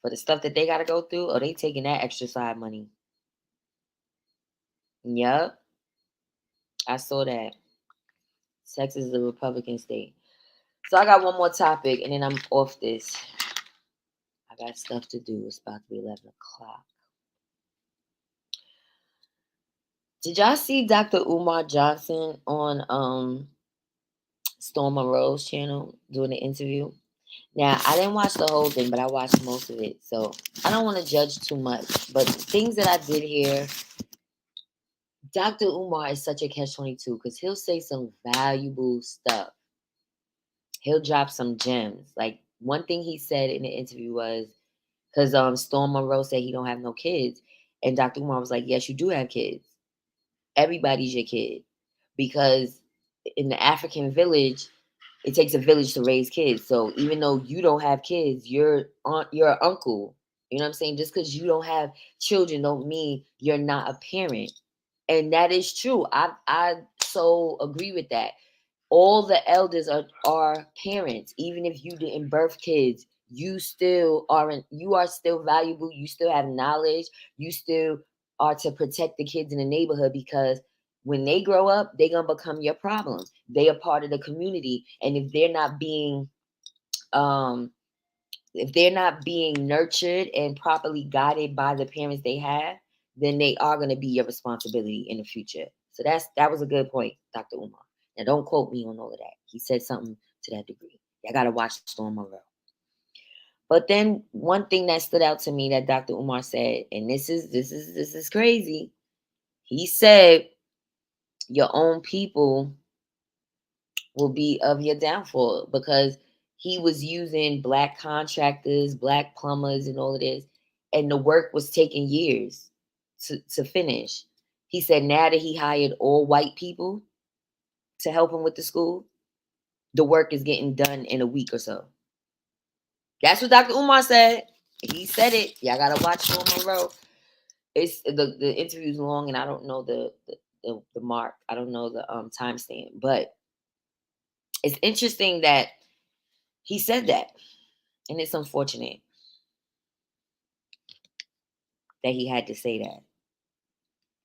For the stuff that they gotta go through, or they taking that extra side money. Yup. I saw that. Texas is a Republican state. So I got one more topic and then I'm off this. I got stuff to do. It's about to be 11 o'clock. Did y'all see Dr. Umar Johnson on Storm Monroe's channel doing an interview? Now, I didn't watch the whole thing, but I watched most of it. So I don't want to judge too much. But things that I did hear, Dr. Umar is such a catch-22 because he'll say some valuable stuff. He'll drop some gems. Like one thing he said in the interview was, because Storm Monroe said he don't have no kids. And Dr. Umar was like, yes, you do have kids. Everybody's your kid. Because in the African village, it takes a village to raise kids. So even though you don't have kids, you're an uncle. You know what I'm saying? Just because you don't have children don't mean you're not a parent. And that is true. I so agree with that. All the elders are parents. Even if you didn't birth kids, you are still valuable. You still have knowledge. You still are to protect the kids in the neighborhood, because when they grow up, they're gonna become your problems. They are part of the community. And um if they're not being nurtured and properly guided by the parents they have, then they are going to be your responsibility in the future. So that was a good point, Dr. Umar. Now don't quote me on all of that. He said something to that degree. I got to watch Storm Monroe. But then one thing that stood out to me that Dr. Umar said, and this is crazy. He said your own people will be of your downfall, because he was using black contractors, black plumbers, and all of this, and the work was taking years to finish. He said now that he hired all white people to help him with the school, the work is getting done in a week or so. That's what Dr. Umar said. He said it. Y'all gotta watch Storm Monroe. It's the interview's long, and I don't know the mark. I don't know the timestamp, but it's interesting that he said that. And it's unfortunate that he had to say that.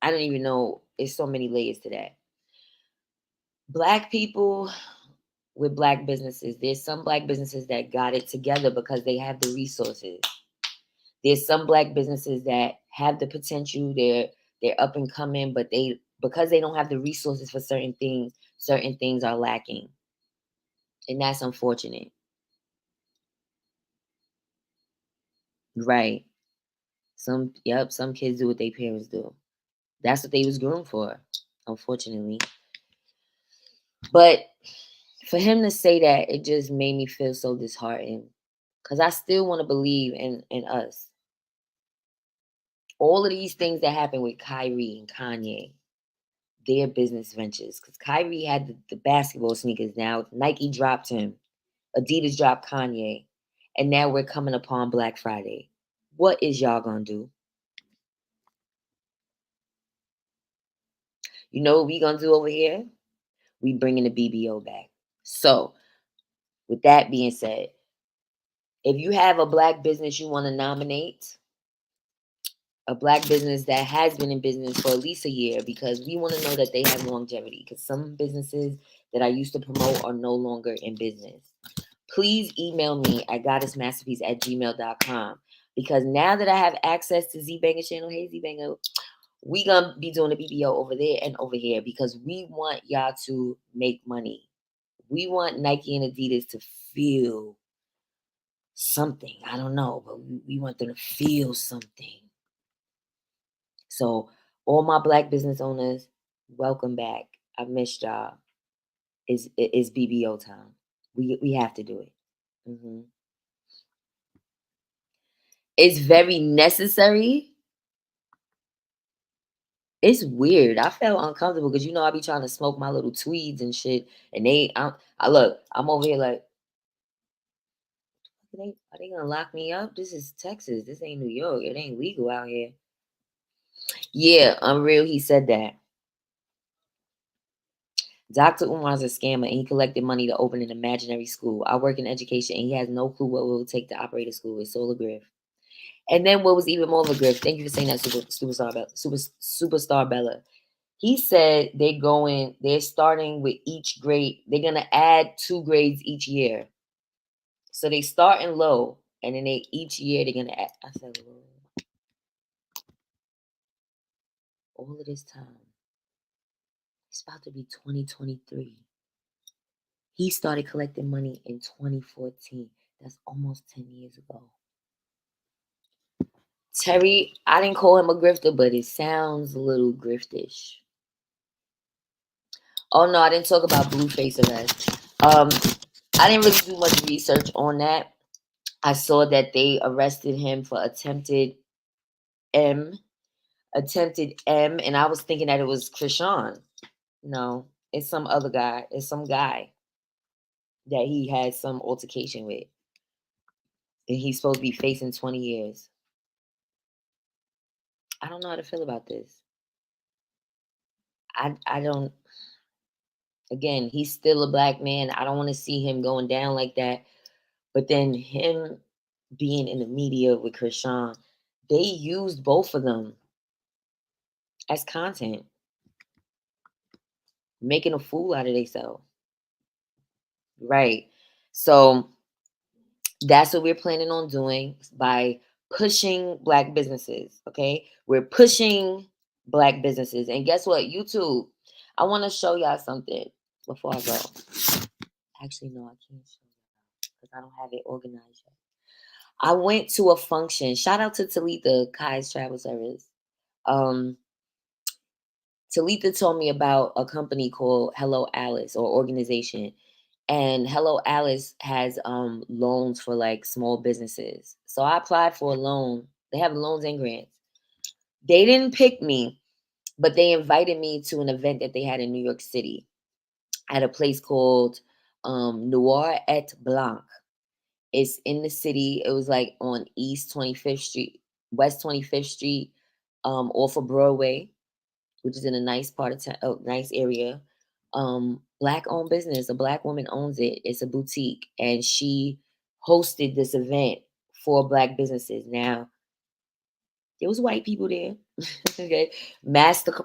I don't even know. There's so many layers to that. Black people with black businesses. There's some black businesses that got it together because they have the resources. There's some black businesses that have the potential. They're up and coming, but because they don't have the resources for certain things are lacking. And that's unfortunate. Right. Some kids do what their parents do. That's what they was groomed for, unfortunately. But for him to say that, it just made me feel so disheartened, because I still want to believe in us. All of these things that happened with Kyrie and Kanye, their business ventures. Because Kyrie had the basketball sneakers. Now Nike dropped him. Adidas dropped Kanye. And now we're coming upon Black Friday. What is y'all going to do? You know what we going to do over here? We bringing the BBO back. So, with that being said, if you have a black business you want to nominate, a black business that has been in business for at least a year, because we want to know that they have longevity, because some businesses that I used to promote are no longer in business. Please email me at goddessmasterpiece@gmail.com, because now that I have access to Z-Banger channel, hey Z-Banger, we gonna be doing the BBO over there and over here, because we want y'all to make money. We want Nike and Adidas to feel something. I don't know, but we want them to feel something. So all my black business owners, welcome back. I missed y'all. It's BBO time. We have to do it. It's very necessary. It's weird. I felt uncomfortable because I be trying to smoke my little tweeds and shit, and I'm over here like, Are they gonna lock me up? This is Texas. This ain't New York. It ain't legal out here. Yeah, Unreal. He said that. Dr. Umar's a scammer and he collected money to open an imaginary school. I work in education and he has no clue what it will take to operate a school. It's all a grift. And then what was even more of a grift? Thank you for saying that, Superstar Bella. He said they're starting with each grade. They're gonna add 2 grades each year. So they starting low, and then each year they're gonna add. I said, Lord, all of this time. It's about to be 2023. He started collecting money in 2014. That's almost 10 years ago. Terry, I didn't call him a grifter, but it sounds a little griftish. Oh no, I didn't talk about Blueface arrest. I didn't really do much research on that. I saw that they arrested him for attempted M, and I was thinking that it was Krishan. No, it's some other guy. It's some guy that he had some altercation with, and he's supposed to be facing 20 years. I don't know how to feel about this. I don't. Again, he's still a black man. I don't want to see him going down like that. But then him being in the media with Krishan, they used both of them as content, making a fool out of themselves. Right. So that's what we're planning on doing by pushing black businesses. Okay. We're pushing black businesses. And guess what? YouTube, I want to show y'all something before I go. Actually, no, I can't show y'all because I don't have it organized yet. I went to a function. Shout out to Talitha, Kai's Travel Service. Talitha told me about a company called Hello Alice or organization. And Hello Alice has loans for like small businesses. So I applied for a loan. They have loans and grants. They didn't pick me, but they invited me to an event that they had in New York City at a place called Noir et Blanc. It's in the city. It was like on East 25th Street, West 25th Street, off of Broadway, which is in a nice part of town, nice area. Black owned business. A black woman owns it. It's a boutique, and she hosted this event for black businesses. Now, there was white people there. Okay,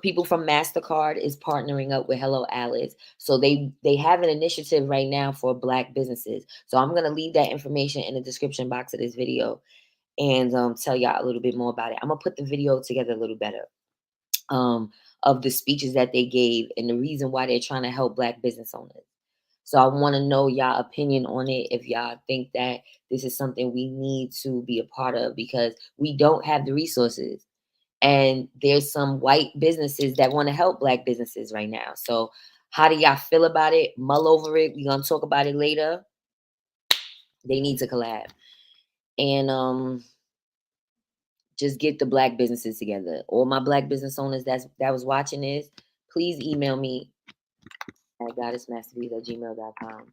people from MasterCard is partnering up with Hello Alice, so they have an initiative right now for black businesses. So I'm gonna leave that information in the description box of this video, and tell y'all a little bit more about it. I'm gonna put the video together a little better. Of the speeches that they gave and the reason why they're trying to help black business owners. So I want to know y'all opinion on it, if y'all think that this is something we need to be a part of, because we don't have the resources. And there's some white businesses that want to help black businesses right now. So how do y'all feel about it? Mull over it. We're going to talk about it later. They need to collab. And just get the black businesses together. All my black business owners that was watching this, please email me at goddessmasterpiece@gmail.com.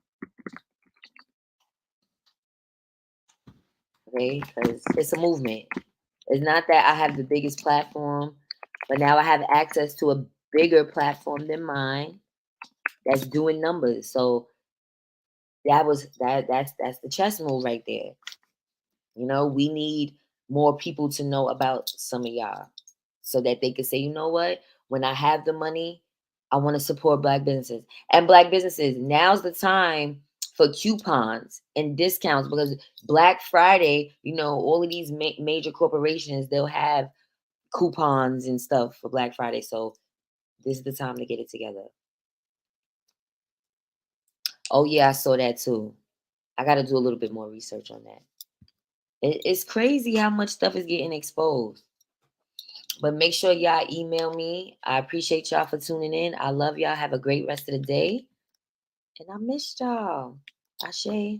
Okay, because it's a movement. It's not that I have the biggest platform, but now I have access to a bigger platform than mine that's doing numbers. So that's the chess move right there. You know, we need more people to know about some of y'all so that they can say, you know what, when I have the money, I want to support black businesses. And black businesses, now's the time for coupons and discounts, because Black Friday, you know, all of these major corporations, they'll have coupons and stuff for Black Friday. So this is the time to get it together. Oh yeah, I saw that too. I got to do a little bit more research on that. It's crazy how much stuff is getting exposed. But make sure y'all email me. I appreciate y'all for tuning in. I love y'all. Have a great rest of the day. And I missed y'all. Ashe.